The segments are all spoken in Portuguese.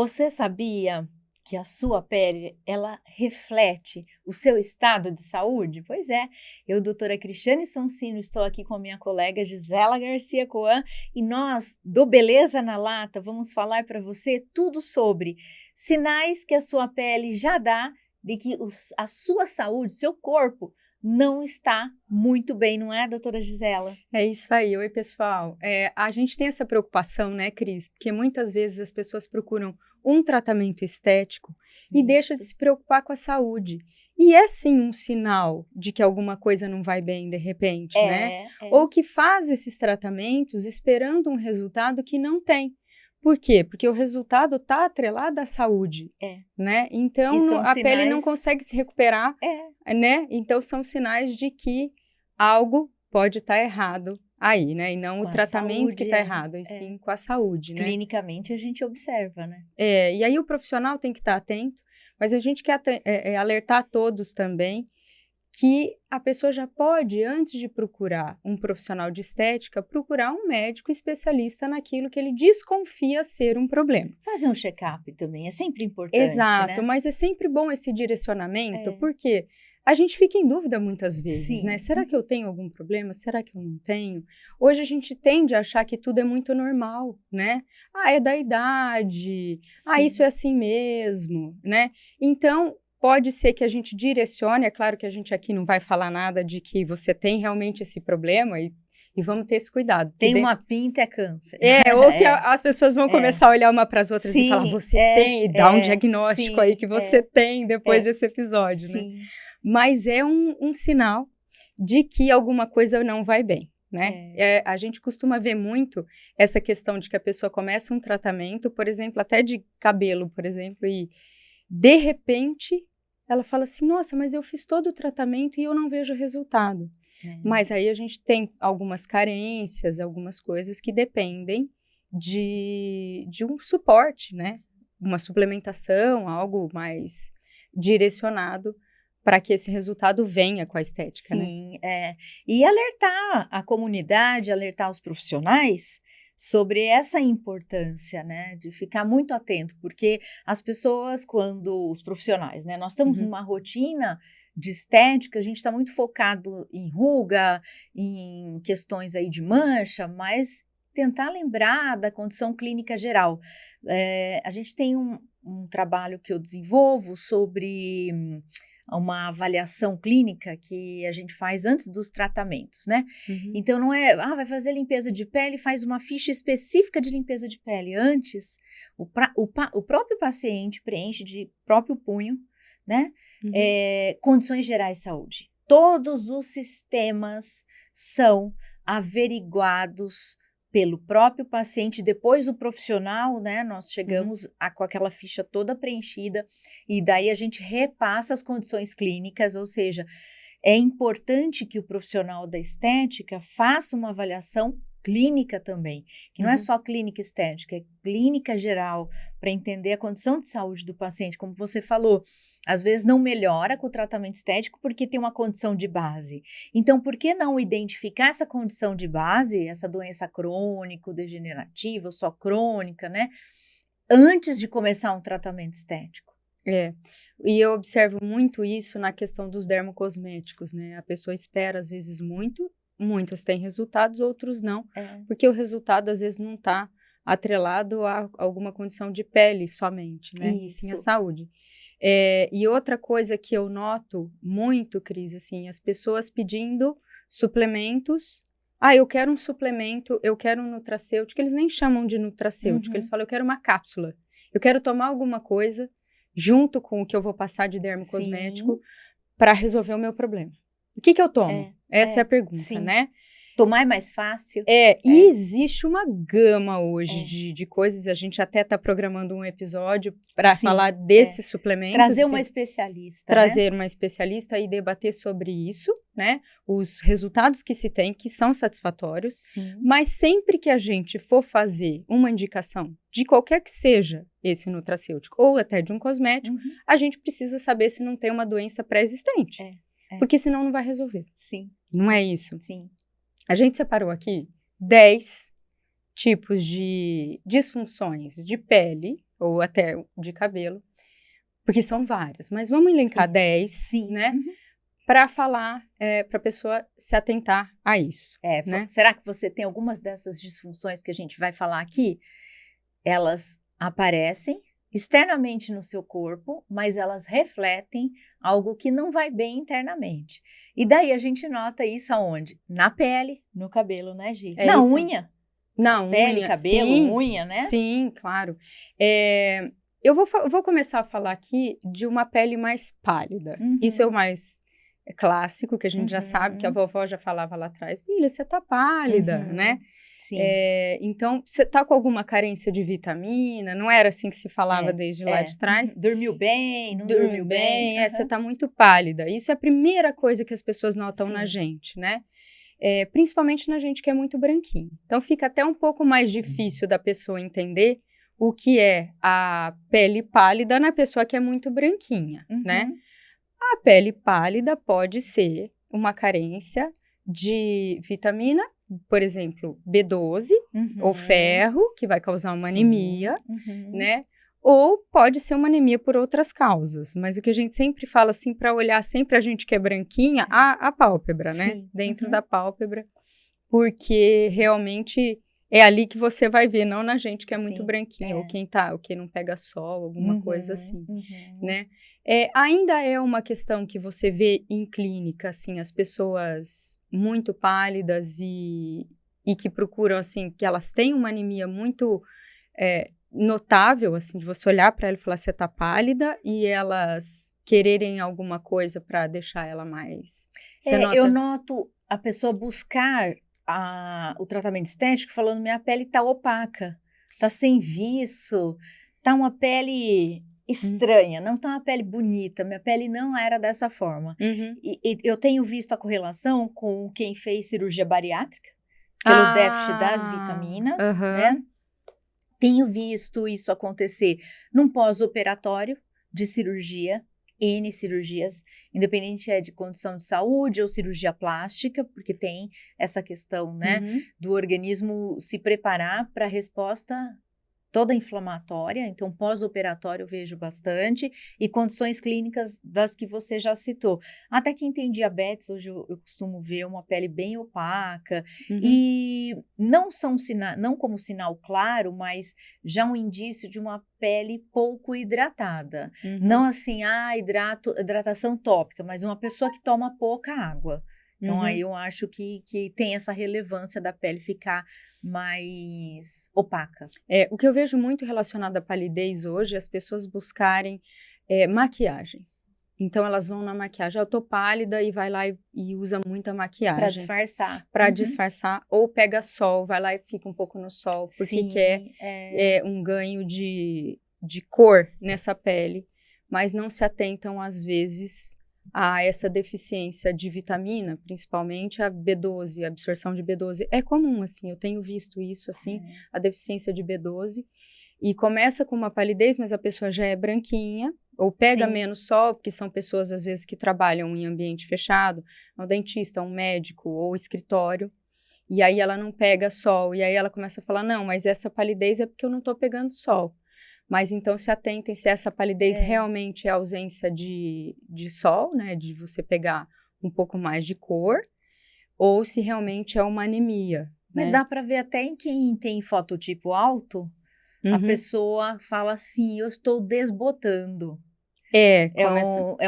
Você sabia que a sua pele, ela reflete o seu estado de saúde? Pois é, eu, doutora Cristiane Sonsino, estou aqui com a minha colega Gisela Garcia Coan e nós, do Beleza na Lata, vamos falar para você tudo sobre sinais que a sua pele já dá de que a sua saúde, seu corpo, não está muito bem, não é, doutora Gisela? É isso aí. Oi, pessoal. A gente tem essa preocupação, né, Cris? Porque muitas vezes as pessoas procuram um tratamento estético e deixam de se preocupar com a saúde. E é sim um sinal de que alguma coisa não vai bem de repente, né? Ou que faz esses tratamentos esperando um resultado que não tem. Por quê? Porque o resultado está atrelado à saúde, né? Então, a pele não consegue se recuperar, né? Então, são sinais de que algo pode estar errado aí, né? E não com o tratamento que está errado, e sim com a saúde, né? Clinicamente, a gente observa, né? E aí o profissional tem que estar atento, mas a gente quer alertar todos também que a pessoa já pode, antes de procurar um profissional de estética, procurar um médico especialista naquilo que ele desconfia ser um problema. Fazer um check-up também é sempre importante, Exato, né? mas é sempre bom esse direcionamento, porque a gente fica em dúvida muitas vezes, Sim. né? Será que eu tenho algum problema? Será que eu não tenho? Hoje a gente tende a achar que tudo é muito normal, né? É da idade, isso é assim mesmo, né? Então, pode ser que a gente direcione, é claro que a gente aqui não vai falar nada de que você tem realmente esse problema e vamos ter esse cuidado. Tem uma pinta é câncer. Ou que as pessoas vão começar a olhar uma para as outras e falar, você tem, e dar um diagnóstico aí que você tem depois desse episódio, né? Mas é um sinal de que alguma coisa não vai bem, né? A gente costuma ver muito essa questão de que a pessoa começa um tratamento, por exemplo, até de cabelo, por exemplo, e de repente ela fala assim, nossa, mas eu fiz todo o tratamento e eu não vejo resultado. Mas aí a gente tem algumas carências, algumas coisas que dependem de um suporte, né? Uma suplementação, algo mais direcionado para que esse resultado venha com a estética, né? Sim, e alertar a comunidade, alertar os profissionais sobre essa importância, né, de ficar muito atento, porque as pessoas, quando os profissionais, né, nós estamos numa rotina de estética, a gente está muito focado em ruga, em questões aí de mancha, mas tentar lembrar da condição clínica geral. A gente tem um trabalho que eu desenvolvo sobre uma avaliação clínica que a gente faz antes dos tratamentos, né? Então, não é, vai fazer limpeza de pele, faz uma ficha específica de limpeza de pele. Antes, o próprio paciente preenche de próprio punho, né? Condições gerais de saúde. Todos os sistemas são averiguados pelo próprio paciente, depois o profissional, né, nós chegamos com aquela ficha toda preenchida e daí a gente repassa as condições clínicas, ou seja, é importante que o profissional da estética faça uma avaliação clínica também, que não é só clínica estética, é clínica geral, para entender a condição de saúde do paciente, como você falou, às vezes não melhora com o tratamento estético porque tem uma condição de base. Então, por que não identificar essa condição de base, essa doença crônico-degenerativa, ou só crônica, né, antes de começar um tratamento estético? E eu observo muito isso na questão dos dermocosméticos, né, a pessoa espera às vezes muitos têm resultados, outros não, porque o resultado às vezes não está atrelado a alguma condição de pele somente, né? E sim a saúde. E outra coisa que eu noto muito, Cris, assim, as pessoas pedindo suplementos. Eu quero um suplemento, eu quero um nutracêutico, eles nem chamam de nutracêutico, eles falam, eu quero uma cápsula, eu quero tomar alguma coisa junto com o que eu vou passar de dermocosmético para resolver o meu problema. O que eu tomo? Essa é a pergunta, né? Tomar é mais fácil? E existe uma gama hoje de coisas, a gente até está programando um episódio para falar desses suplementos. Trazer uma especialista, Trazer uma especialista e debater sobre isso, né? Os resultados que se tem, que são satisfatórios. Mas sempre que a gente for fazer uma indicação de qualquer que seja esse nutracêutico, ou até de um cosmético, a gente precisa saber se não tem uma doença pré-existente. Porque senão não vai resolver. Não é isso? A gente separou aqui 10 tipos de disfunções de pele ou até de cabelo, porque são várias, mas vamos elencar 10, né? Para falar, para a pessoa se atentar a isso. Né? Será que você tem algumas dessas disfunções que a gente vai falar aqui? Elas aparecem externamente no seu corpo, mas elas refletem algo que não vai bem internamente. E daí a gente nota isso aonde? Na pele, no cabelo, né, Gi? Na isso. unha. Na pele, unha, cabelo, sim, unha, né? Sim, claro. Eu vou começar a falar aqui de uma pele mais pálida. Isso é o mais clássico, que a gente já sabe, que a vovó já falava lá atrás. Filha, você tá pálida, né? Sim. Então, você tá com alguma carência de vitamina? Não era assim que se falava desde lá de trás? Dormiu bem, não dormiu bem. Você tá muito pálida. Isso é a primeira coisa que as pessoas notam na gente, né? Principalmente na gente que é muito branquinho. Então, fica até um pouco mais difícil da pessoa entender o que é a pele pálida na pessoa que é muito branquinha, né? A pele pálida pode ser uma carência de vitamina, por exemplo, B12 ou ferro, que vai causar uma anemia, né? Ou pode ser uma anemia por outras causas. Mas o que a gente sempre fala, assim, para olhar sempre a gente que é branquinha, a pálpebra, né? Dentro da pálpebra, porque realmente é ali que você vai ver, não na gente que é muito branquinha, ou quem não pega sol, alguma coisa assim, né? Ainda é uma questão que você vê em clínica, assim, as pessoas muito pálidas e que procuram, assim, que elas têm uma anemia muito notável, assim, de você olhar para ela e falar, você tá pálida, e elas quererem alguma coisa para deixar ela mais... Eu noto a pessoa buscar o tratamento estético falando, minha pele tá opaca, tá sem viço, tá uma pele estranha, não tá uma pele bonita, minha pele não era dessa forma. E eu tenho visto a correlação com quem fez cirurgia bariátrica, pelo déficit das vitaminas, né? Tenho visto isso acontecer num pós-operatório de cirurgia, N cirurgias, independente de condição de saúde ou cirurgia plástica, porque tem essa questão, né, do organismo se preparar para a resposta toda inflamatória, então pós-operatório eu vejo bastante, e condições clínicas das que você já citou. Até quem tem diabetes, hoje eu costumo ver uma pele bem opaca, e não como sinal claro, mas já um indício de uma pele pouco hidratada. Não assim, hidratação tópica, mas uma pessoa que toma pouca água. Então, aí eu acho que tem essa relevância da pele ficar mais opaca. O que eu vejo muito relacionado à palidez hoje é as pessoas buscarem maquiagem. Então, elas vão na maquiagem, eu tô pálida, e vai lá e usa muita maquiagem. Para disfarçar. Para disfarçar, ou pega sol, vai lá e fica um pouco no sol, porque quer um ganho de cor nessa pele, mas não se atentam, às vezes, a essa deficiência de vitamina, principalmente a B12, a absorção de B12. É comum, assim, eu tenho visto isso, assim, a deficiência de B12, e começa com uma palidez, mas a pessoa já é branquinha, ou pega menos sol, porque são pessoas, às vezes, que trabalham em ambiente fechado, um dentista, um médico ou escritório, e aí ela não pega sol, e aí ela começa a falar, não, mas essa palidez é porque eu não tô pegando sol. Mas então se atentem se essa palidez realmente é ausência de sol, né, de você pegar um pouco mais de cor, ou se realmente é uma anemia. Mas dá para ver até em quem tem fototipo alto, a pessoa fala assim, eu estou desbotando. É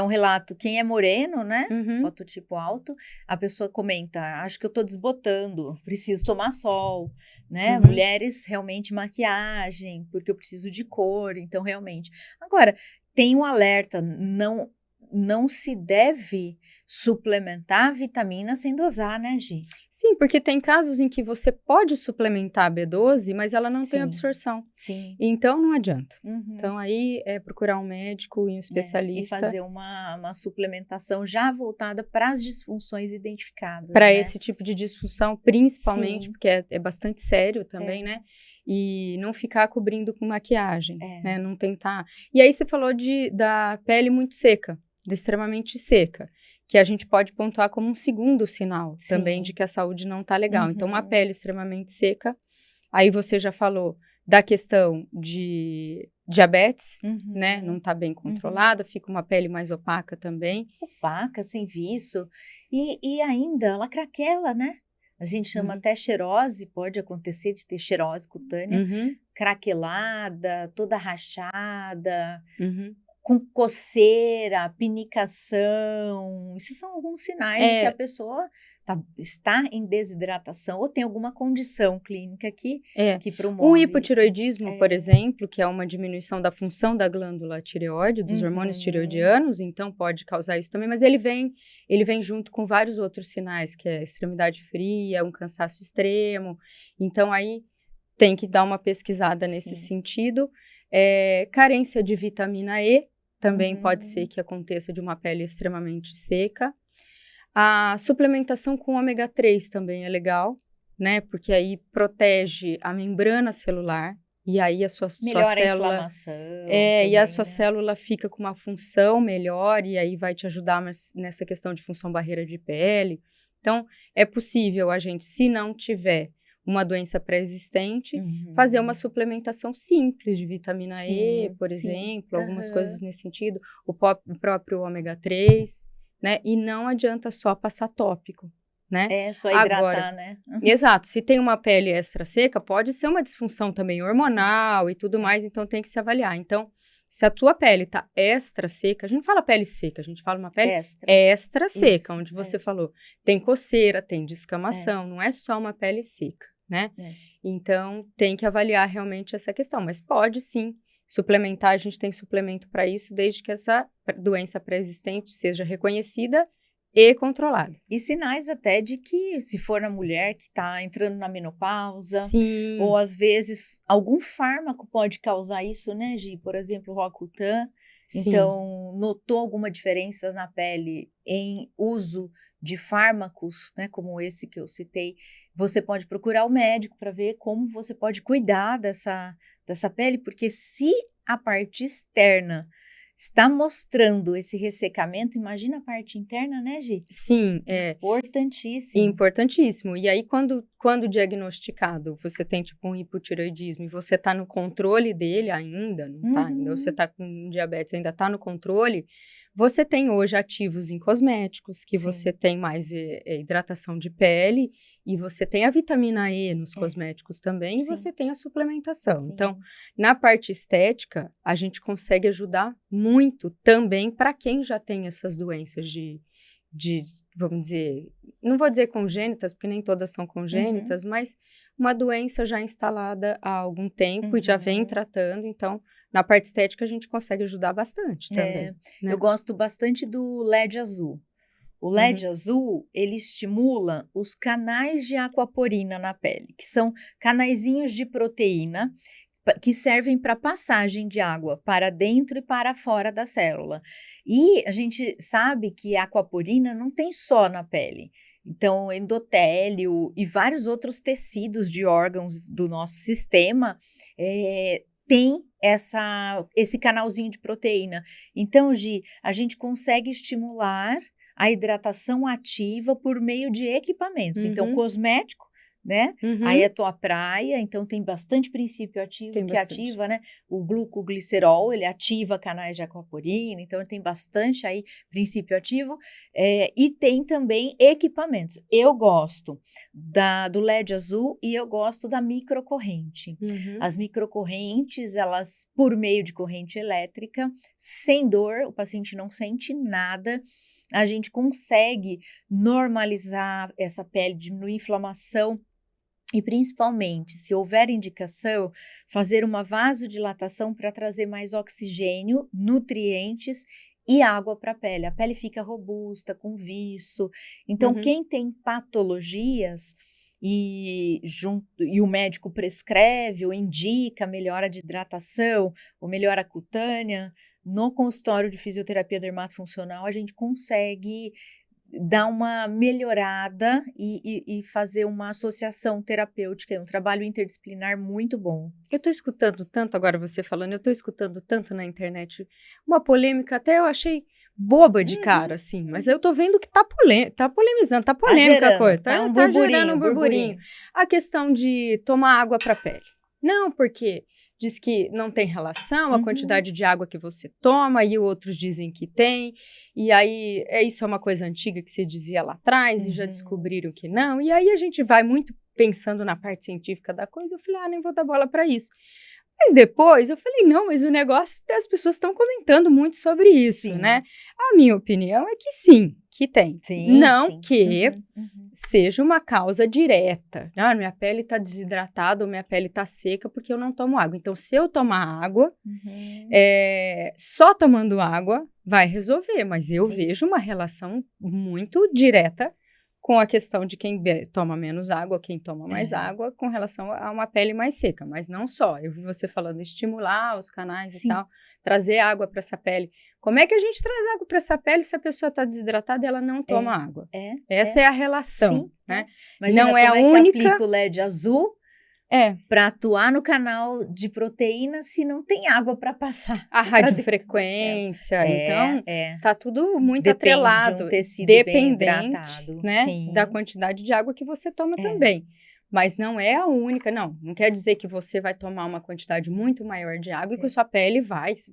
um relato, quem é moreno, né, fototipo alto, a pessoa comenta, acho que eu tô desbotando, preciso tomar sol, né, mulheres realmente maquiagem, porque eu preciso de cor, então realmente. Agora, tem um alerta, não se deve suplementar vitamina sem dosar, né, Gi? Sim, porque tem casos em que você pode suplementar a B12, mas ela não tem absorção. Sim. Então, não adianta. Então, aí é procurar um médico e um especialista. E fazer uma suplementação já voltada para as disfunções identificadas. Para esse tipo de disfunção, principalmente, porque é bastante sério também, né? E não ficar cobrindo com maquiagem, né? Não tentar. E aí, você falou da pele muito seca, extremamente seca, que a gente pode pontuar como um segundo sinal também de que a saúde não tá legal. Então, uma pele extremamente seca, aí você já falou da questão de diabetes, né? Não está bem controlada, fica uma pele mais opaca também. Opaca, sem viço. E ainda, ela craquela, né? A gente chama até xerose, pode acontecer de ter xerose cutânea, craquelada, toda rachada, com coceira, pinicação. Isso são alguns sinais de que a pessoa está em desidratação ou tem alguma condição clínica que promove um hipotireoidismo, por exemplo, que é uma diminuição da função da glândula tireoide, dos hormônios tireoidianos, então pode causar isso também, mas ele vem junto com vários outros sinais, que é extremidade fria, um cansaço extremo, então aí tem que dar uma pesquisada nesse sentido. Carência de vitamina E também pode ser que aconteça de uma pele extremamente seca. A suplementação com ômega 3 também é legal, né? Porque aí protege a membrana celular e aí a sua célula... Melhora a inflamação. E a sua célula fica com uma função melhor e aí vai te ajudar nessa questão de função barreira de pele. Então, é possível a gente, se não tiver uma doença pré-existente, fazer uma suplementação simples de vitamina E, por exemplo, algumas coisas nesse sentido. O próprio ômega 3... né? E não adianta só passar tópico, né? Só hidratar, né? Exato. Se tem uma pele extra seca, pode ser uma disfunção também hormonal e tudo mais, então tem que se avaliar. Então, se a tua pele tá extra seca, a gente não fala pele seca, a gente fala uma pele extra seca, onde você falou, tem coceira, tem descamação, não é só uma pele seca, né? Então, tem que avaliar realmente essa questão, mas pode sim suplementar, a gente tem suplemento para isso, desde que essa doença pré-existente seja reconhecida e controlada. E sinais até de que, se for na mulher que está entrando na menopausa, ou às vezes algum fármaco pode causar isso, né, Gi? Por exemplo, o Roacutan. Então, notou alguma diferença na pele em uso de fármacos, né, como esse que eu citei, você pode procurar o médico para ver como você pode cuidar dessa pele, porque se a parte externa está mostrando esse ressecamento, imagina a parte interna, né, Gi? Sim, importantíssimo. Importantíssimo. E aí, quando diagnosticado, você tem tipo um hipotireoidismo e você está no controle dele ainda, não tá ainda, você está com diabetes, ainda está no controle, você tem hoje ativos em cosméticos, que você tem mais hidratação de pele, e você tem a vitamina E nos cosméticos também, e você tem a suplementação. Então, na parte estética, a gente consegue ajudar muito também para quem já tem essas doenças de, vamos dizer, não vou dizer congênitas, porque nem todas são congênitas, mas uma doença já instalada há algum tempo e já vem tratando, então... Na parte estética, a gente consegue ajudar bastante também. Né? Eu gosto bastante do LED azul. O LED azul, ele estimula os canais de aquaporina na pele, que são canaizinhos de proteína que servem para passagem de água para dentro e para fora da célula. E a gente sabe que a aquaporina não tem só na pele. Então, endotélio e vários outros tecidos de órgãos do nosso sistema tem esse canalzinho de proteína. Então, Gi, a gente consegue estimular a hidratação ativa por meio de equipamentos. Então, cosmético, né? Aí é tua praia, então tem bastante princípio ativo ativa, né? O glucoglicerol, ele ativa canais de aquaporina, então tem bastante aí princípio ativo. E tem também equipamentos. Eu gosto do LED azul e eu gosto da microcorrente. As microcorrentes, elas, por meio de corrente elétrica, sem dor, o paciente não sente nada, a gente consegue normalizar essa pele, diminuir a inflamação. E principalmente, se houver indicação, fazer uma vasodilatação para trazer mais oxigênio, nutrientes e água para a pele. A pele fica robusta, com viço. Então, quem tem patologias e o médico prescreve ou indica melhora de hidratação ou melhora cutânea, no consultório de fisioterapia dermatofuncional, a gente consegue dar uma melhorada e fazer uma associação terapêutica, um trabalho interdisciplinar muito bom. Eu tô escutando tanto, agora você falando, eu tô escutando tanto na internet, uma polêmica, até eu achei boba de cara, assim, mas eu tô vendo que tá polemizando, tá polêmica a coisa, tá gerando um burburinho. A questão de tomar água pra pele, Não, porque diz que não tem relação a quantidade de água que você toma, e outros dizem que tem, e aí isso é uma coisa antiga que se dizia lá atrás, e já descobriram que não, e aí a gente vai muito pensando na parte científica da coisa. Eu falei, nem vou dar bola para isso. Mas depois eu falei, não, mas o negócio, as pessoas estão comentando muito sobre isso, né? A minha opinião é que sim, que tem. Não que seja uma causa direta. Minha pele está desidratada ou minha pele está seca porque eu não tomo água. Então, se eu tomar água, só tomando água vai resolver. Mas eu vejo uma relação muito direta com a questão de quem toma menos água, quem toma mais água, com relação a uma pele mais seca. Mas não só. Eu vi você falando estimular os canais e tal, trazer água para essa pele. Como é que a gente traz água para essa pele se a pessoa está desidratada e ela não toma água? Essa é a relação, né? Imagina não é a única. Que aplica o LED azul para atuar no canal de proteína se não tem água para passar. A radiofrequência, então tá tudo muito depende atrelado, de um tecido dependente, bem hidratado, né, da quantidade de água que você toma também. Mas não é a única, não quer dizer que você vai tomar uma quantidade muito maior de água e que a sua pele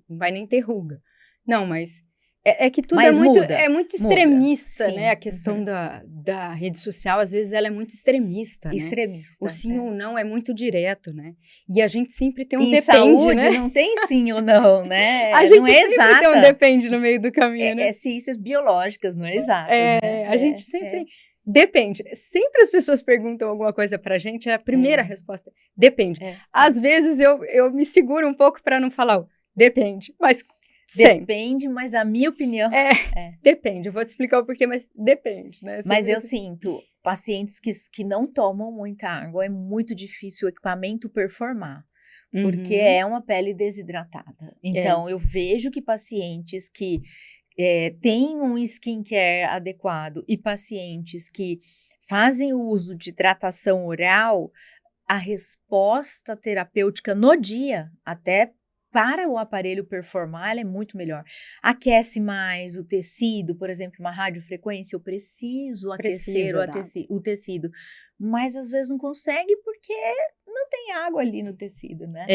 não vai nem ter ruga. Não, mas é que tudo é muito extremista, né? A questão da rede social, às vezes, ela é muito extremista, né? Extremista. O sim ou não é muito direto, né? E a gente sempre tem um em depende, saúde, né? Não tem sim ou não, né? A gente não é sempre tem um depende no meio do caminho, né? É ciências biológicas, não é exato. Né? A gente sempre... Depende. Sempre as pessoas perguntam alguma coisa pra gente, a primeira resposta depende. Às vezes eu me seguro um pouco para não falar depende, mas... Depende, mas a minha opinião... Depende, eu vou te explicar o porquê, mas depende, né? Mas eu sinto, pacientes que não tomam muita água, é muito difícil o equipamento performar, porque é uma pele desidratada. Então, eu vejo que pacientes que têm um skincare adequado e pacientes que fazem o uso de hidratação oral, a resposta terapêutica no dia, até para o aparelho performar, ela é muito melhor. Aquece mais o tecido, por exemplo, uma radiofrequência, eu preciso aquecer o tecido. Mas às vezes não consegue porque não tem água ali no tecido, né?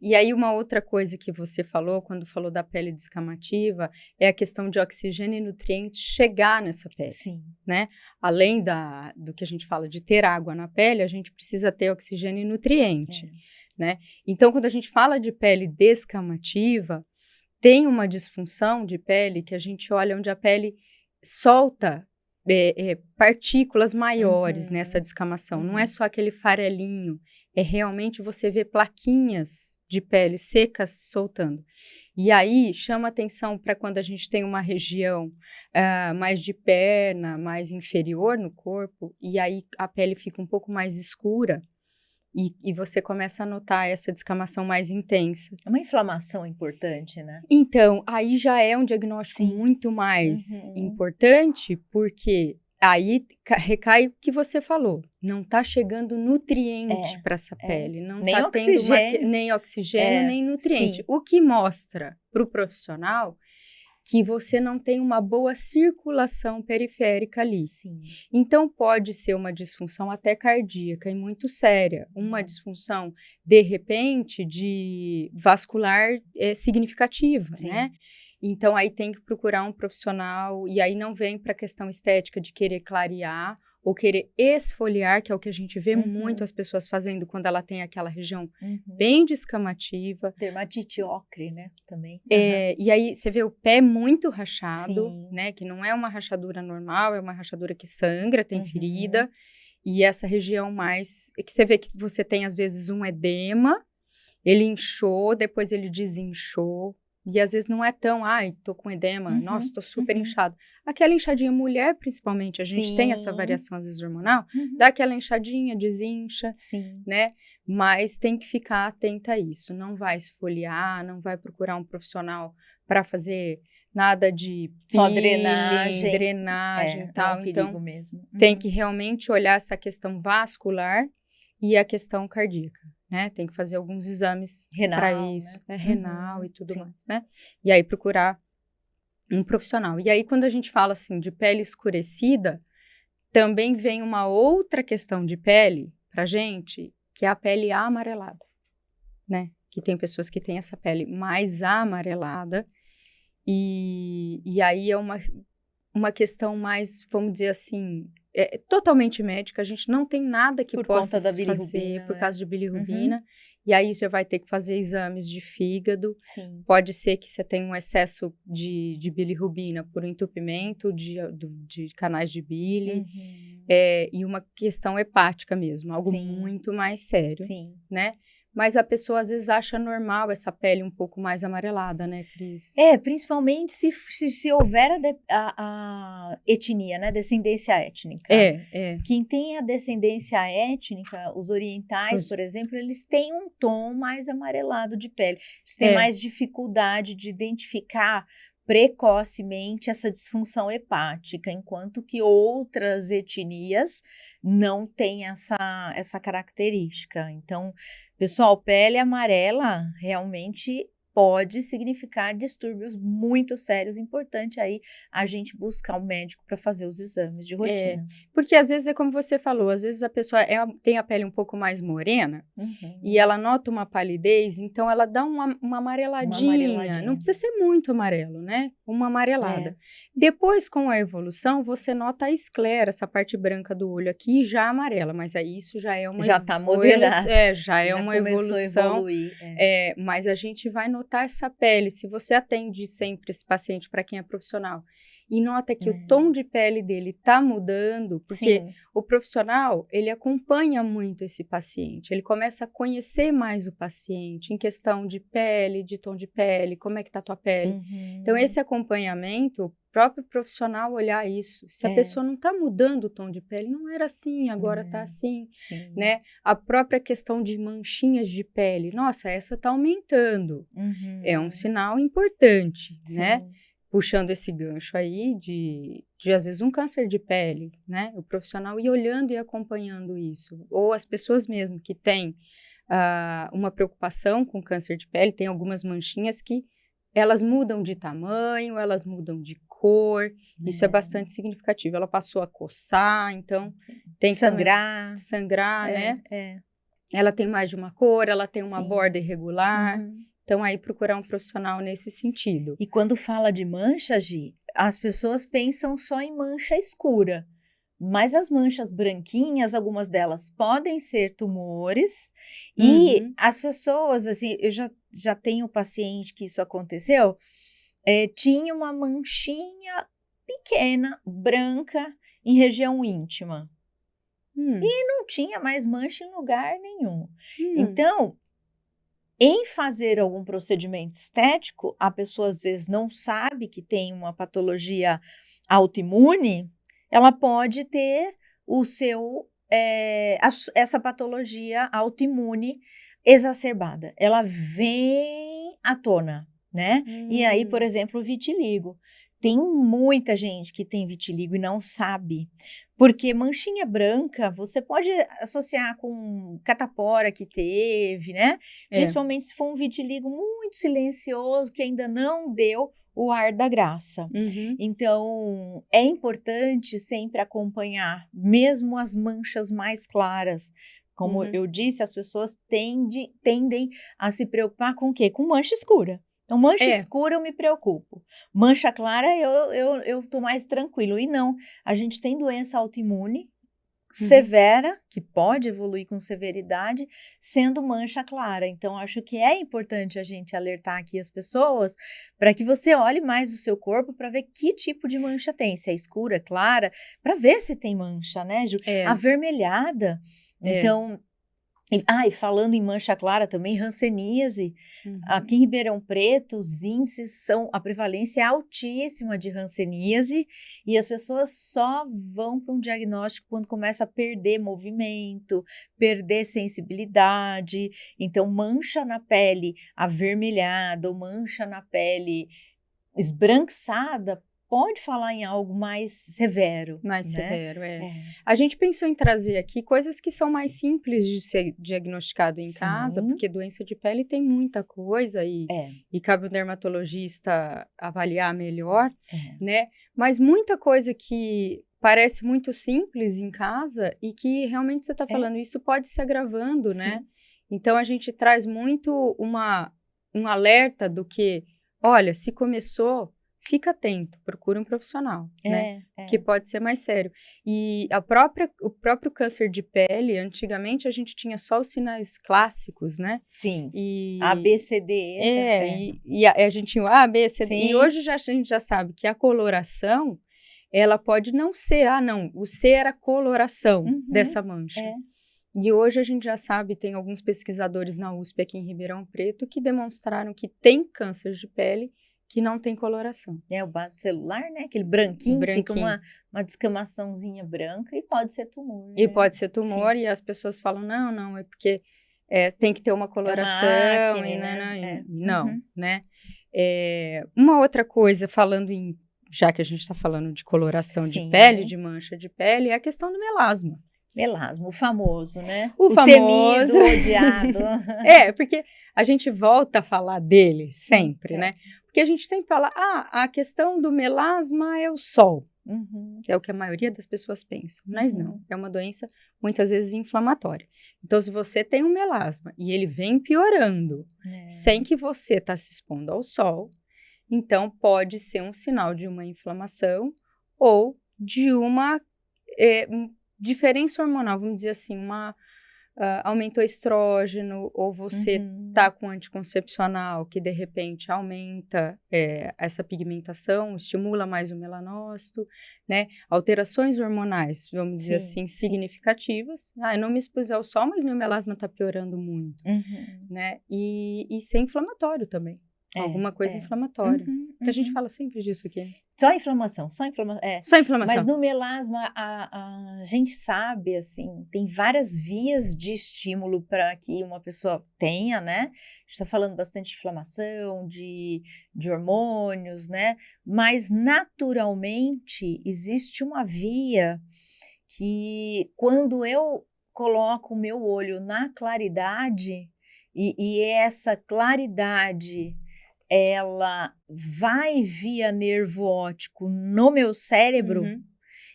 E aí uma outra coisa que você falou, quando falou da pele descamativa, é a questão de oxigênio e nutrientes chegar nessa pele. Sim. Né? Além do que a gente fala de ter água na pele, a gente precisa ter oxigênio e nutriente. Né? Então, quando a gente fala de pele descamativa, tem uma disfunção de pele que a gente olha onde a pele solta partículas maiores nessa descamação. Não é só aquele farelinho, é realmente você vê plaquinhas de pele secas soltando. E aí chama atenção para quando a gente tem uma região mais de perna, mais inferior no corpo, e aí a pele fica um pouco mais escura. E você começa a notar essa descamação mais intensa. É uma inflamação importante, né? Então, aí já é um diagnóstico muito mais importante, porque aí recai o que você falou. Não está chegando nutriente para essa pele. Não está tendo nem oxigênio, nem nutriente. Sim. O que mostra para o profissional que você não tem uma boa circulação periférica ali. Sim. Então, pode ser uma disfunção até cardíaca e muito séria. Uma disfunção, de repente, de vascular significativa, né? Então, aí tem que procurar um profissional, e aí não vem para a questão estética de querer clarear ou querer esfoliar, que é o que a gente vê muito as pessoas fazendo quando ela tem aquela região bem descamativa. Dermatite ocre, né, também. E aí você vê o pé muito rachado, né, que não é uma rachadura normal, é uma rachadura que sangra, tem ferida, e essa região mais, que você vê que você tem às vezes um edema, ele inchou, depois ele desinchou. E às vezes não é tão, tô com edema, nossa, tô super inchado. Aquela inchadinha, mulher principalmente, a gente tem essa variação às vezes hormonal, dá aquela inchadinha, desincha, né? Mas tem que ficar atenta a isso, não vai esfoliar, não vai procurar um profissional para fazer nada de só drenagem e tal. Então, mesmo. Tem que realmente olhar essa questão vascular e a questão cardíaca. Né? Tem que fazer alguns exames para isso, né? Renal e tudo mais, né? E aí procurar um profissional. E aí quando a gente fala assim de pele escurecida, também vem uma outra questão de pele pra gente, que é a pele amarelada. né? Que tem pessoas que têm essa pele mais amarelada, e aí é uma questão mais, vamos dizer assim, totalmente médica. A gente não tem nada que possa fazer por causa de bilirrubina, e aí você vai ter que fazer exames de fígado. Sim. Pode ser que você tenha um excesso de bilirrubina por entupimento de canais de bile, e uma questão hepática mesmo, algo muito mais sério, né? Mas a pessoa às vezes acha normal essa pele um pouco mais amarelada, né, Cris? Principalmente se houver a etnia, né, descendência étnica. Quem tem a descendência étnica, os orientais, por exemplo, eles têm um tom mais amarelado de pele. Eles têm mais dificuldade de identificar precocemente essa disfunção hepática, enquanto que outras etnias não têm essa característica. Então, pessoal, pele amarela realmente pode significar distúrbios muito sérios. Importante aí a gente buscar um médico para fazer os exames de rotina. Porque às vezes é como você falou, às vezes a pessoa tem a pele um pouco mais morena e ela nota uma palidez, então ela dá uma amareladinha. Não precisa ser muito amarelo, né? Uma amarelada. Depois, com a evolução, você nota a esclera, essa parte branca do olho aqui já amarela, mas aí isso já é uma já tá moderado. Já é uma evolução. Mas a gente vai notar essa pele. Se você atende sempre esse paciente para quem é profissional e nota que o tom de pele dele tá mudando, porque o profissional, ele acompanha muito esse paciente, ele começa a conhecer mais o paciente em questão de pele, de tom de pele, como é que tá a tua pele. Então, esse acompanhamento, o próprio profissional olhar isso, se a pessoa não tá mudando o tom de pele, não era assim, agora tá assim, né? A própria questão de manchinhas de pele, nossa, essa tá aumentando, é um sinal importante, né? Puxando esse gancho aí de às vezes um câncer de pele, né? O profissional ir olhando e acompanhando isso. Ou as pessoas mesmo que têm uma preocupação com câncer de pele, tem algumas manchinhas que elas mudam de tamanho, elas mudam de cor, isso é bastante significativo. Ela passou a coçar, então tem que sangrar, né? Ela tem mais de uma cor, ela tem uma borda irregular. Então, aí procurar um profissional nesse sentido. E quando fala de mancha, Gi, as pessoas pensam só em mancha escura. Mas as manchas branquinhas, algumas delas podem ser tumores. E as pessoas, assim, eu já tenho paciente que isso aconteceu, tinha uma manchinha pequena, branca, em região íntima. E não tinha mais mancha em lugar nenhum. Então, em fazer algum procedimento estético, a pessoa às vezes não sabe que tem uma patologia autoimune, ela pode ter essa patologia autoimune exacerbada. Ela vem à tona, né? E aí, por exemplo, o vitiligo. Tem muita gente que tem vitiligo e não sabe. Porque manchinha branca, você pode associar com catapora que teve, né? Principalmente se for um vitiligo muito silencioso, que ainda não deu o ar da graça. Então, é importante sempre acompanhar, mesmo as manchas mais claras. Como eu disse, as pessoas tendem a se preocupar com o quê? Com mancha escura. Então, mancha escura eu me preocupo. Mancha clara eu tô mais tranquilo. E não, a gente tem doença autoimune severa, que pode evoluir com severidade, sendo mancha clara. Então, acho que é importante a gente alertar aqui as pessoas para que você olhe mais o seu corpo para ver que tipo de mancha tem. Se é escura, clara, para ver se tem mancha, né, Ju? Avermelhada. Então... e falando em mancha clara também, hanseníase. Aqui em Ribeirão Preto, os índices a prevalência é altíssima de hanseníase e as pessoas só vão para um diagnóstico quando começa a perder movimento, perder sensibilidade. Então, mancha na pele avermelhada ou mancha na pele esbranquiçada, pode falar em algo mais severo. Severo. A gente pensou em trazer aqui coisas que são mais simples de ser diagnosticado em casa, porque doença de pele tem muita coisa e cabe o dermatologista avaliar melhor, né? Mas muita coisa que parece muito simples em casa e que realmente você está falando, isso pode se agravando, né? Então, a gente traz muito um alerta do que, olha, se começou, fica atento, procura um profissional, né? Que pode ser mais sério. E o próprio câncer de pele, antigamente a gente tinha só os sinais clássicos, né? Sim, A, B, C, D. E a gente tinha o A, B, C, D. Sim. E hoje a gente já sabe que a coloração, ela pode não ser, o C era a coloração dessa mancha. E hoje a gente já sabe, tem alguns pesquisadores na USP aqui em Ribeirão Preto que demonstraram que tem câncer de pele que não tem coloração. É o vaso celular, né? Aquele branquinho. Fica uma descamaçãozinha branca e pode ser tumor. E pode ser tumor. Sim. E as pessoas falam, não, é porque tem que ter uma coloração. Acne, Não, né? Uma outra coisa, já que a gente está falando de coloração de pele, de mancha de pele, é a questão do melasma. Melasma, o famoso, né? O famoso. Temido, odiado. Porque a gente volta a falar dele sempre, né? Porque a gente sempre fala, a questão do melasma é o sol. É o que a maioria das pessoas pensa. Mas não, é uma doença muitas vezes inflamatória. Então, se você tem um melasma e ele vem piorando, sem que você está se expondo ao sol, então pode ser um sinal de uma inflamação ou de uma diferença hormonal, vamos dizer assim, aumentou estrógeno, ou você tá com anticoncepcional que de repente aumenta essa pigmentação, estimula mais o melanócito, né? Alterações hormonais, vamos dizer assim, significativas. Eu não me expus ao sol, mas meu melasma tá piorando muito, né? E ser inflamatório também. Alguma coisa inflamatória. Que a gente fala sempre disso aqui. Só inflamação, Só inflamação. Mas no melasma, a gente sabe, assim, tem várias vias de estímulo para que uma pessoa tenha, né? A gente está falando bastante de inflamação, de hormônios, né? Mas, naturalmente, existe uma via que, quando eu coloco o meu olho na claridade, e essa claridade ela vai via nervo óptico no meu cérebro,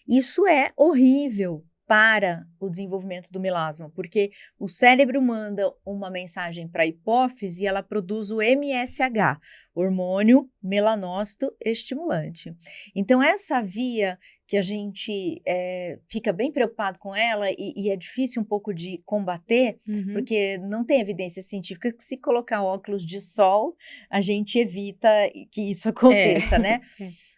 isso é horrível para o desenvolvimento do melasma, porque o cérebro manda uma mensagem para a hipófise e ela produz o MSH, hormônio melanócito estimulante. Então, essa via que a gente fica bem preocupado com ela e é difícil um pouco de combater, porque não tem evidência científica que se colocar óculos de sol, a gente evita que isso aconteça, né?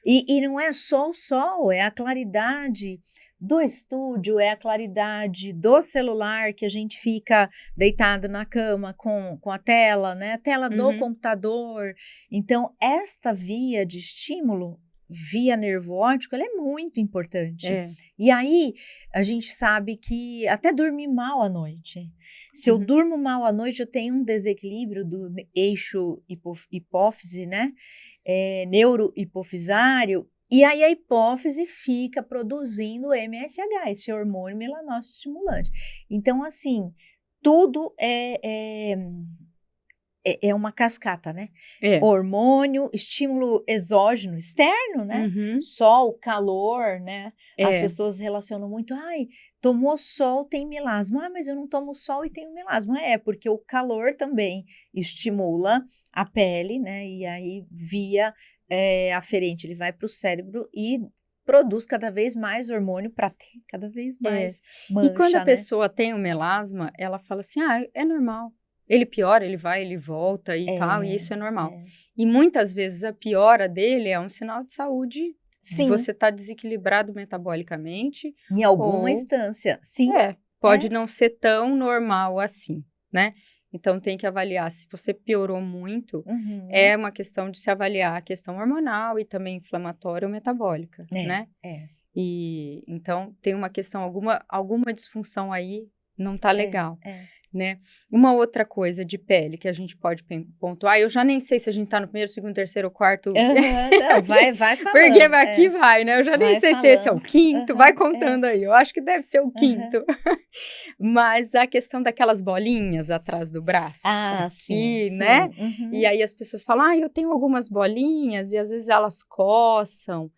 E não é só o sol, é a claridade do estúdio, é a claridade do celular, que a gente fica deitado na cama com a tela, né? A tela do computador. Então, esta via de estímulo, via nervo óptico, ela é muito importante. E aí, a gente sabe que até dormir mal à noite. Se eu durmo mal à noite, eu tenho um desequilíbrio do eixo hipófise, né? Neurohipofisário. E aí a hipófise fica produzindo MSH, esse hormônio melanócito estimulante. Então, assim, tudo é uma cascata, né? Hormônio, estímulo exógeno, externo, né? Sol, calor, né? As pessoas relacionam muito, tomou sol, tem melasma. Mas eu não tomo sol e tenho melasma. Porque o calor também estimula a pele, né? E aí, via aferente, ele vai para o cérebro e produz cada vez mais hormônio para ter cada vez mais mancha, e quando a pessoa tem o melasma, ela fala assim, é normal. Ele piora, ele vai, ele volta e tal, e isso é normal. E muitas vezes a piora dele é um sinal de saúde. Sim. Você está desequilibrado metabolicamente. Em alguma instância, sim. Pode não ser tão normal assim, né? Então, tem que avaliar se você piorou muito. É uma questão de se avaliar a questão hormonal e também inflamatória ou metabólica, né? E, então, tem uma questão, alguma disfunção aí não tá legal. Né? Uma outra coisa de pele que a gente pode pontuar, eu já nem sei se a gente tá no primeiro, segundo, terceiro, quarto. Não, vai falando. Porque aqui vai, né? Eu já nem sei se esse é o quinto, vai contando aí. Eu acho que deve ser o quinto. Mas a questão daquelas bolinhas atrás do braço. Sim, né? E aí as pessoas falam, eu tenho algumas bolinhas e às vezes elas coçam.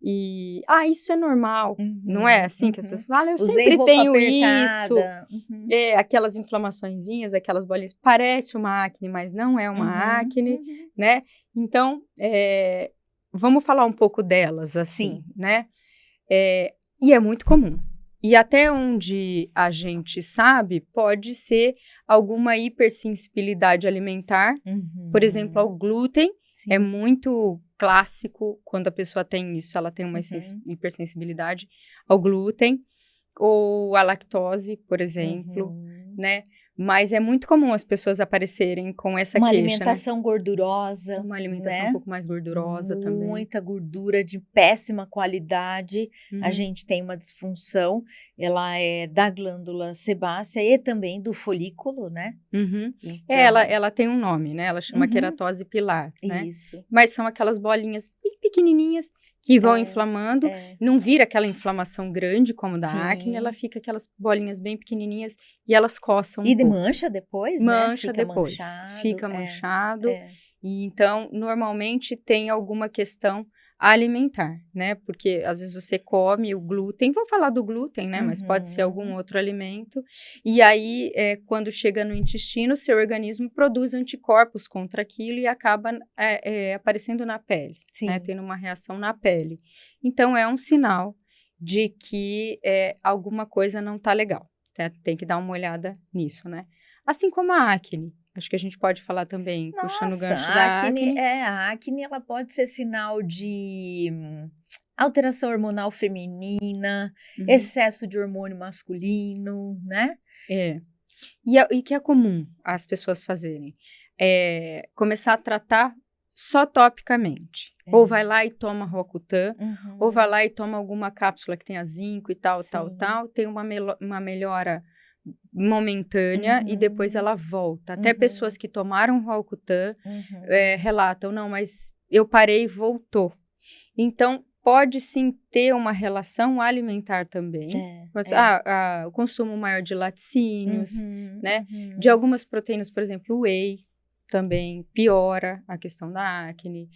E, isso é normal, não é assim que as pessoas falam? Eu Usei sempre roupa tenho apertada. isso. Aquelas inflamaçõezinhas, aquelas bolinhas, parece uma acne, mas não é uma acne, né? Então, vamos falar um pouco delas, assim, né? E é muito comum. E até onde a gente sabe, pode ser alguma hipersensibilidade alimentar, por exemplo, ao glúten. Sim. É muito clássico quando a pessoa tem isso, ela tem uma hipersensibilidade ao glúten ou à lactose, por exemplo, né? Mas é muito comum as pessoas aparecerem com essa queixa, alimentação gordurosa. Uma alimentação um pouco mais gordurosa também. Muita gordura de péssima qualidade. A gente tem uma disfunção, ela é da glândula sebácea e também do folículo, né? Então, ela tem um nome, né? Ela chama queratose pilar, né? Isso. Mas são aquelas bolinhas bem pequenininhas que vão inflamando, não vira aquela inflamação grande como da acne, ela fica aquelas bolinhas bem pequenininhas e elas coçam e mancha depois, mancha né? Depois, fica manchado. E então, normalmente tem alguma questão alimentar, né? Porque às vezes você come o glúten, vamos falar do glúten, né? Mas pode ser algum outro alimento. E aí, quando chega no intestino, seu organismo produz anticorpos contra aquilo e acaba aparecendo na pele, né? Tendo uma reação na pele. Então, é um sinal de que alguma coisa não tá legal. Tem que dar uma olhada nisso, né? Assim como a acne. Acho que a gente pode falar também, puxando o gancho da acne. A acne, ela pode ser sinal de alteração hormonal feminina, excesso de hormônio masculino, né? E que é comum as pessoas fazerem. Começar a tratar só topicamente. Ou vai lá e toma Roacutan, ou vai lá e toma alguma cápsula que tenha zinco e tal, tem uma melhora momentânea e depois ela volta. Até pessoas que tomaram Roacutan relatam, não, mas eu parei e voltou. Então, pode sim ter uma relação alimentar também. O consumo maior de laticínios, né? De algumas proteínas, por exemplo, o whey também piora a questão da acne.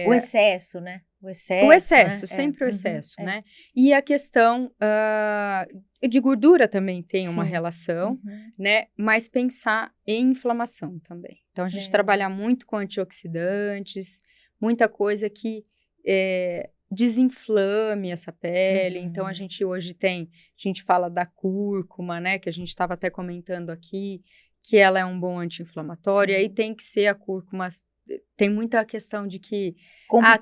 O excesso, né? O excesso, né? Sempre o excesso, né? E a questão de gordura também tem uma relação, né? Mas pensar em inflamação também. Então, a gente trabalha muito com antioxidantes, muita coisa que desinflame essa pele. Então, a gente hoje a gente fala da cúrcuma, né? Que a gente estava até comentando aqui, que ela é um bom anti-inflamatório. Aí tem que ser a cúrcuma. Tem muita questão de que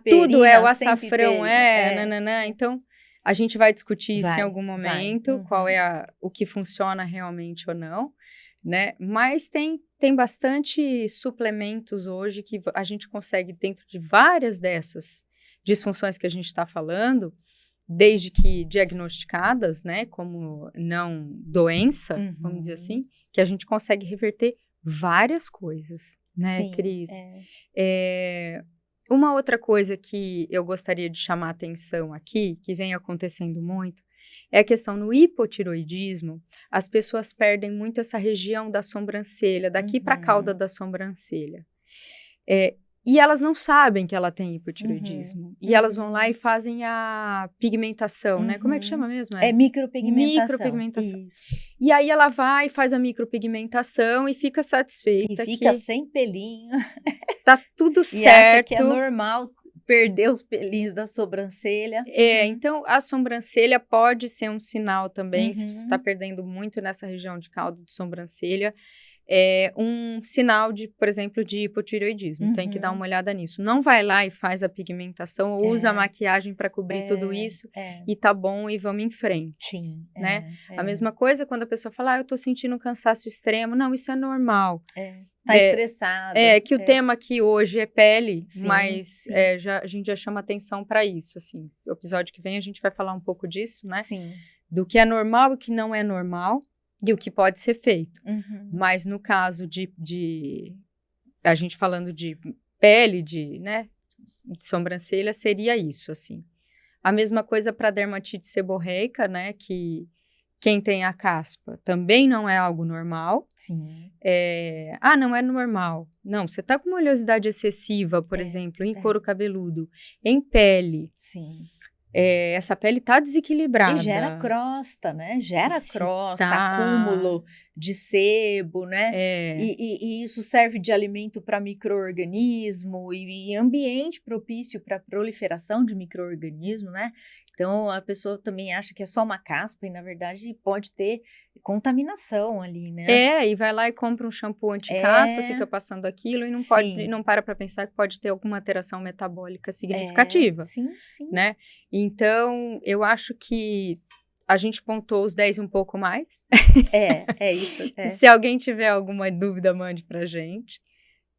tudo é o açafrão, nananã. Então, a gente vai discutir isso em algum momento, qual é o que funciona realmente ou não, né? Mas tem bastante suplementos hoje que a gente consegue, dentro de várias dessas disfunções que a gente está falando, desde que diagnosticadas, né, como não doença, vamos dizer assim, que a gente consegue reverter várias coisas, né, Cris? Uma outra coisa que eu gostaria de chamar a atenção aqui, que vem acontecendo muito, é a questão no hipotiroidismo. As pessoas perdem muito essa região da sobrancelha, daqui para a cauda da sobrancelha. E elas não sabem que ela tem hipotiroidismo. E elas vão lá e fazem a pigmentação, né? Como é que chama mesmo? É micropigmentação. Micropigmentação. Isso. E aí ela vai e faz a micropigmentação e fica satisfeita. E fica sem pelinho. Tá tudo certo. E acha que é normal perder os pelinhos da sobrancelha. Então a sobrancelha pode ser um sinal também, se você está perdendo muito nessa região de cauda de sobrancelha. Um sinal de, por exemplo, de hipotireoidismo. Tem que dar uma olhada nisso. Não vai lá e faz a pigmentação ou usa a maquiagem para cobrir tudo isso e tá bom e vamos em frente. Sim. Né? A mesma coisa quando a pessoa fala, eu tô sentindo um cansaço extremo. Não, isso é normal. Tá estressado. O tema aqui hoje é pele, mas a gente já chama atenção para isso. Assim, o episódio que vem a gente vai falar um pouco disso, né? Sim. Do que é normal e o que não é normal. E o que pode ser feito. Mas no caso de a gente falando de pele, de sobrancelha, seria isso, assim. A mesma coisa para dermatite seborreica, né, que quem tem a caspa também não é algo normal. Sim. Não é normal. Não, você tá com uma oleosidade excessiva, por exemplo, em couro cabeludo, em pele. Sim. Essa pele tá desequilibrada. E gera crosta, né? Gera crosta, acúmulo de sebo, né? E isso serve de alimento para micro-organismo e ambiente propício para proliferação de micro-organismo, né? Então, a pessoa também acha que é só uma caspa e, na verdade, pode ter contaminação ali, né? E vai lá e compra um shampoo anti-caspa, fica passando aquilo e não para pensar que pode ter alguma alteração metabólica significativa. Sim. Né? Então, eu acho que a gente pontuou os 10 um pouco mais. É isso. Se alguém tiver alguma dúvida, mande pra gente,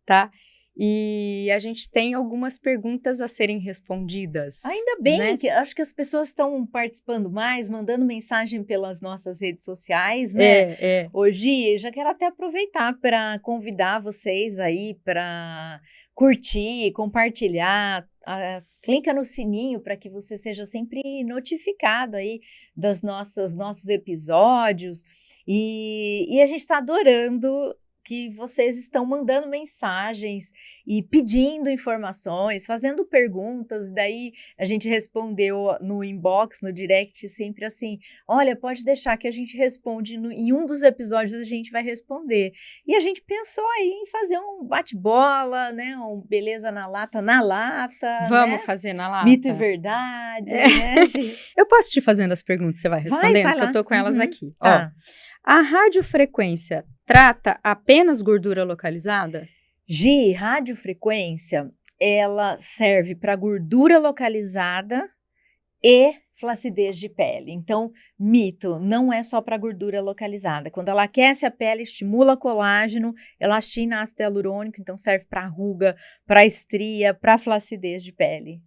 tá? E a gente tem algumas perguntas a serem respondidas. Ainda bem, né? Que acho que as pessoas estão participando mais, mandando mensagem pelas nossas redes sociais, né? Hoje, já quero até aproveitar para convidar vocês aí para curtir, compartilhar, clica no sininho para que você seja sempre notificado aí dos nossos episódios. E a gente está adorando que vocês estão mandando mensagens e pedindo informações, fazendo perguntas, daí a gente respondeu no inbox, no direct, sempre assim, olha, pode deixar que a gente responde, em um dos episódios a gente vai responder. E a gente pensou aí em fazer um bate-bola, né, um beleza na lata, Vamos fazer na lata. Mito e verdade, né? Eu posso te fazendo as perguntas, você vai respondendo, vai porque eu tô com elas aqui. Tá. Ó, a radiofrequência trata apenas gordura localizada? Radiofrequência, ela serve para gordura localizada e flacidez de pele. Então, mito, não é só para gordura localizada. Quando ela aquece a pele, estimula colágeno, elastina ácido hialurônico, então serve para ruga, para estria, para flacidez de pele.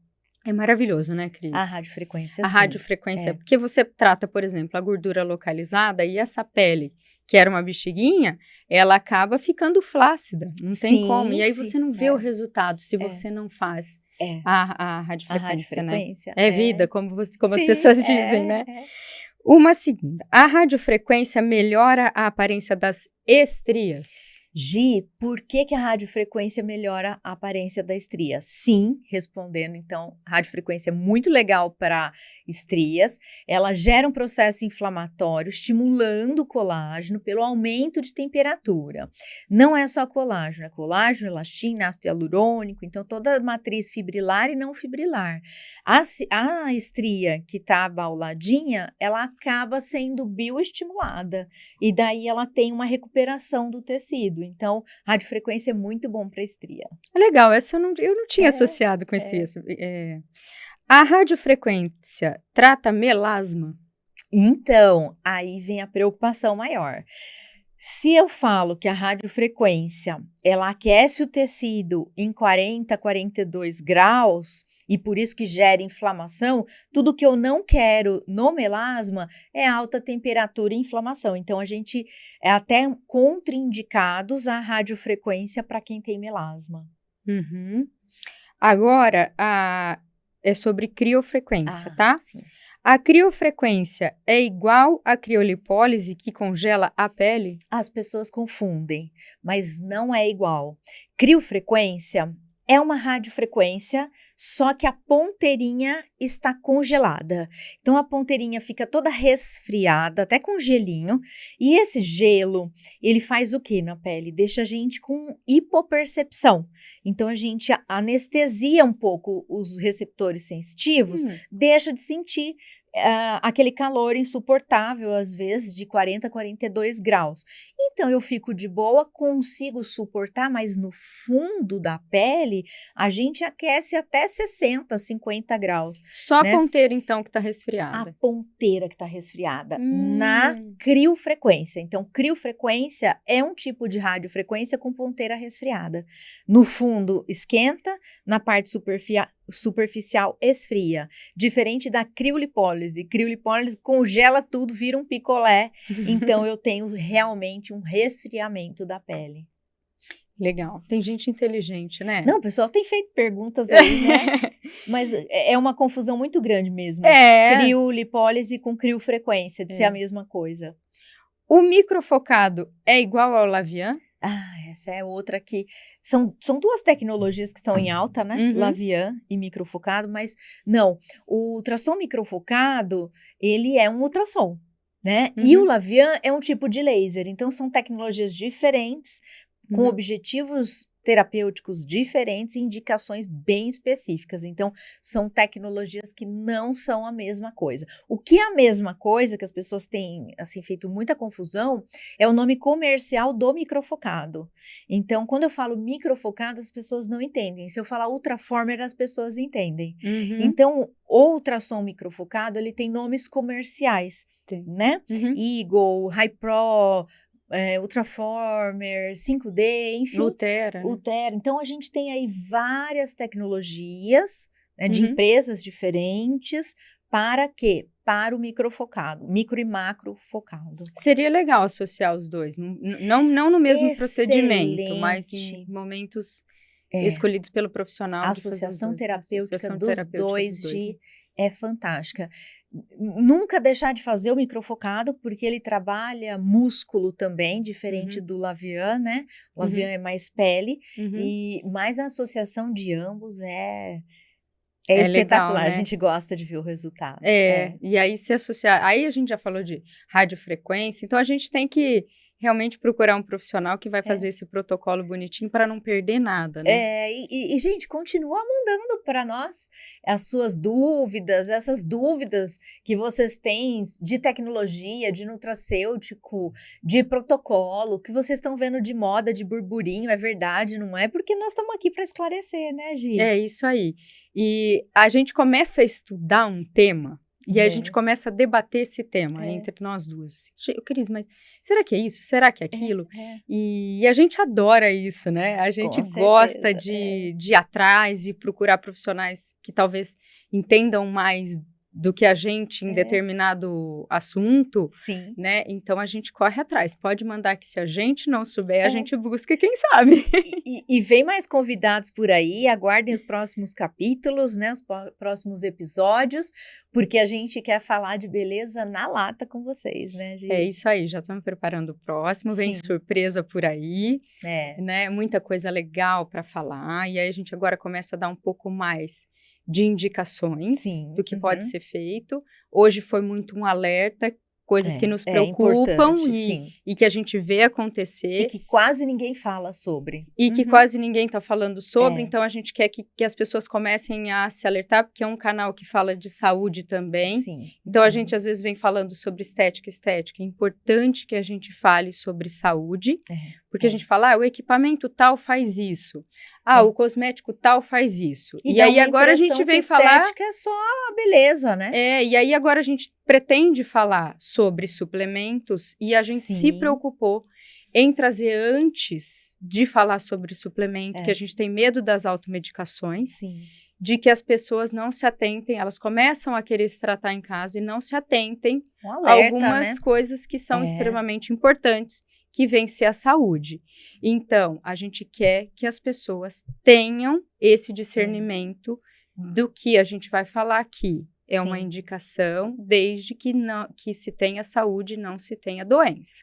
É maravilhoso, né, Cris? A radiofrequência, sim. A radiofrequência, porque você trata, por exemplo, a gordura localizada e essa pele, que era uma bexiguinha, ela acaba ficando flácida, não tem como. E aí você não vê o resultado se você não faz a radiofrequência, né? É vida, como as pessoas dizem, né? Uma segunda, a radiofrequência melhora a aparência das estrias? Por que a radiofrequência melhora a aparência da estria? Sim, respondendo, então, a radiofrequência é muito legal para estrias, ela gera um processo inflamatório, estimulando o colágeno pelo aumento de temperatura. Não é só colágeno, é colágeno, elastina, ácido hialurônico, então toda a matriz fibrilar e não fibrilar. A estria que está abauladinha, ela acaba sendo bioestimulada, e daí ela tem uma recuperação do tecido. Então, radiofrequência é muito bom para estria. Legal, essa eu não tinha associado com estria. A radiofrequência trata melasma? Então, aí vem a preocupação maior. Se eu falo que a radiofrequência, ela aquece o tecido em 40, 42 graus, e por isso que gera inflamação, tudo que eu não quero no melasma é alta temperatura e inflamação. Então, a gente é até contraindicados a radiofrequência para quem tem melasma. Agora, é sobre criofrequência, tá? Sim. A criofrequência é igual à criolipólise que congela a pele? As pessoas confundem, mas não é igual. Criofrequência é uma radiofrequência, só que a ponteirinha está congelada. Então, a ponteirinha fica toda resfriada, até com gelinho. E esse gelo, ele faz o quê na pele? Deixa a gente com hipopercepção. Então, a gente anestesia um pouco os receptores sensitivos, deixa de sentir aquele calor insuportável, às vezes, de 40 a 42 graus. Então, eu fico de boa, consigo suportar, mas no fundo da pele, a gente aquece até 60, 50 graus. Só né? A ponteira, então, que está resfriada? A ponteira que está resfriada, na criofrequência. Então, criofrequência é um tipo de radiofrequência com ponteira resfriada. No fundo, esquenta, na parte superficial esfria, diferente da criolipólise. Criolipólise congela tudo, vira um picolé, então eu tenho realmente um resfriamento da pele. Legal. Tem gente inteligente, né? Não, o pessoal tem feito perguntas aí, né? Mas é uma confusão muito grande mesmo. Criolipólise com criofrequência, de ser a mesma coisa. O microfocado é igual ao Lavian? Essa é outra que... São duas tecnologias que estão em alta, né? Lavian e microfocado, mas não. O ultrassom microfocado, ele é um ultrassom, né? E o Lavian é um tipo de laser. Então, são tecnologias diferentes, com objetivos terapêuticos diferentes e indicações bem específicas. Então, são tecnologias que não são a mesma coisa. O que é a mesma coisa, que as pessoas têm, assim, feito muita confusão, é o nome comercial do microfocado. Então, quando eu falo microfocado, as pessoas não entendem. Se eu falar ultraformer, as pessoas entendem. Então, o ultrassom microfocado, ele tem nomes comerciais, né? Eagle, Hypro, Ultraformer, 5D, enfim. Ultera. Então, a gente tem aí várias tecnologias, né, de empresas diferentes. Para quê? Para o microfocado, micro e macro focado. Seria legal associar os dois, não no mesmo procedimento, mas em momentos escolhidos pelo profissional. A associação terapêutica dos dois é fantástica. Nunca deixar de fazer o microfocado, porque ele trabalha músculo também, diferente do Lavian, né? O Lavian é mais pele, mas a associação de ambos é espetacular, legal, né? A gente gosta de ver o resultado. E aí se associar, aí a gente já falou de radiofrequência, então a gente tem que realmente procurar um profissional que vai fazer esse protocolo bonitinho para não perder nada, né? E, gente, continua mandando para nós as suas dúvidas, essas dúvidas que vocês têm de tecnologia, de nutracêutico, de protocolo, que vocês estão vendo de moda, de burburinho, é verdade, não é? Porque nós estamos aqui para esclarecer, né, Gi? É isso aí. E a gente começa a estudar um tema, e aí a gente começa a debater esse tema entre nós duas. Cris, mas será que é isso? Será que é aquilo? E a gente adora isso, né? A gente gosta de ir atrás e procurar profissionais que talvez entendam mais do que a gente em determinado assunto, né? Então a gente corre atrás. Pode mandar que se a gente não souber, a gente busca quem sabe. E vem mais convidados por aí, aguardem os próximos capítulos, né? Os próximos episódios, porque a gente quer falar de beleza na lata com vocês, né, gente? É isso aí, já estamos preparando o próximo, vem surpresa por aí, né? Muita coisa legal para falar, e aí a gente agora começa a dar um pouco mais de indicações do que pode ser feito. Hoje foi muito um alerta, coisas que nos preocupam e que a gente vê acontecer. E que quase ninguém fala sobre. E que quase ninguém está falando sobre, então a gente quer que as pessoas comecem a se alertar, porque é um canal que fala de saúde também. Então a gente às vezes vem falando sobre estética. É importante que a gente fale sobre saúde, porque a gente fala, o equipamento tal faz isso. O cosmético tal faz isso. E aí agora a gente vem falar... estética é só a beleza, né? E aí agora a gente pretende falar sobre suplementos e a gente se preocupou em trazer antes de falar sobre suplemento, que a gente tem medo das automedicações, de que as pessoas não se atentem, elas começam a querer se tratar em casa e não se atentem a algumas coisas que são extremamente importantes, que vem ser a saúde. Então, a gente quer que as pessoas tenham esse discernimento do que a gente vai falar aqui. É uma indicação, desde que se tenha saúde e não se tenha doença,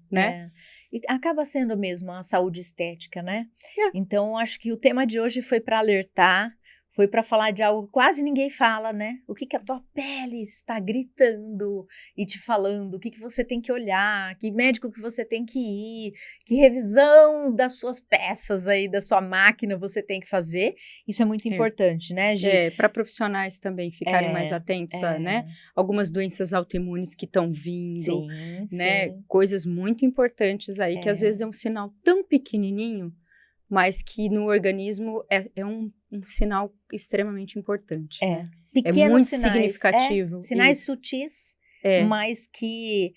né? E acaba sendo mesmo a saúde estética, né? Então, acho que o tema de hoje foi para alertar, foi para falar de algo que quase ninguém fala, né? O que a tua pele está gritando e te falando, o que você tem que olhar, que médico que você tem que ir, que revisão das suas peças aí, da sua máquina você tem que fazer. Isso é muito importante, né, Gi? Para profissionais também ficarem mais atentos a, né? Algumas doenças autoimunes que estão vindo, né? Coisas muito importantes aí, que às vezes é um sinal tão pequenininho, mas que no organismo é um sinal extremamente importante. Né? É muito significativo. Sinais sutis, mas que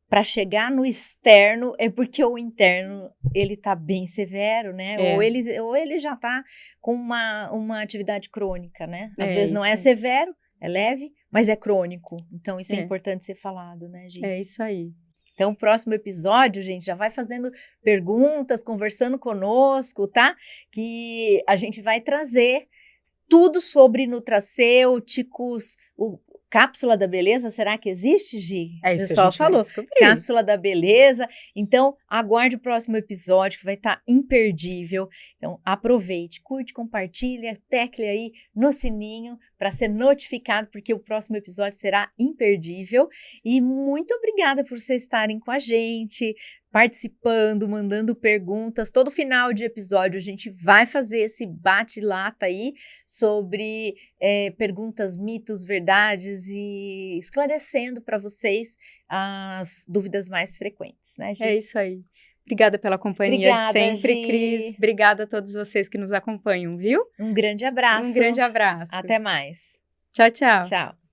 para chegar no externo é porque o interno ele tá bem severo, né? Ou ele já tá com uma atividade crônica, né? Às vezes não é severo, é leve, mas é crônico. Então isso é importante ser falado, né, gente? É isso aí. Então, o próximo episódio, gente, já vai fazendo perguntas, conversando conosco, tá? Que a gente vai trazer tudo sobre nutracêuticos, Cápsula da Beleza, será que existe, Gi? É isso, o pessoal falou. Vai Cápsula da Beleza. Então, aguarde o próximo episódio, que vai estar imperdível. Então, aproveite, curte, compartilha, tecle aí no sininho para ser notificado, porque o próximo episódio será imperdível. E muito obrigada por vocês estarem com a gente, participando, mandando perguntas. Todo final de episódio a gente vai fazer esse bate-lata aí sobre perguntas, mitos, verdades e esclarecendo para vocês as dúvidas mais frequentes, né, Gi? É isso aí. Obrigada pela companhia de sempre, Gi. Cris. Obrigada a todos vocês que nos acompanham, viu? Um grande abraço. Um grande abraço. Até mais. Tchau, tchau. Tchau.